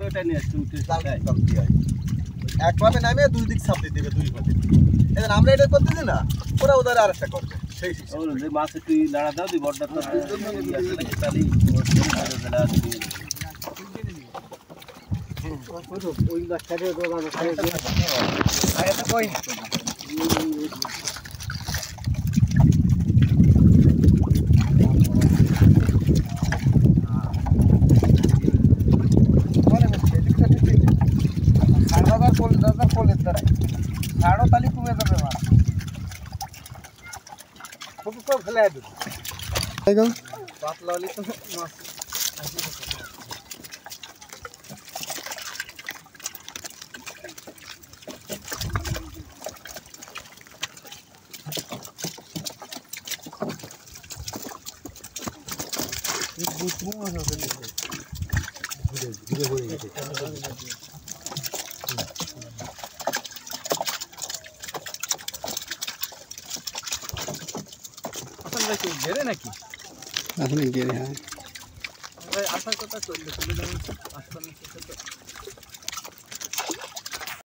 ওটা নিয়ে আসছি একভাবে নামে দুই দিক ছাপ দিতে হবে দুই ভাবে এখন আমরা এটা করতেছি না ওরা ওদের আর একটা করবে সেই যে মাছে তুই লাড়া দাও তুই বড়টা তো তাহলে ওই গাছটাকে দোকান ছাড়ো তাহলে কমে যাবে মাছ খুব তো ফেলে দেবো পাতলা হলে তো মাছ গেরে নাকি আসলে গেরে হ্যাঁ আসার কথা চললে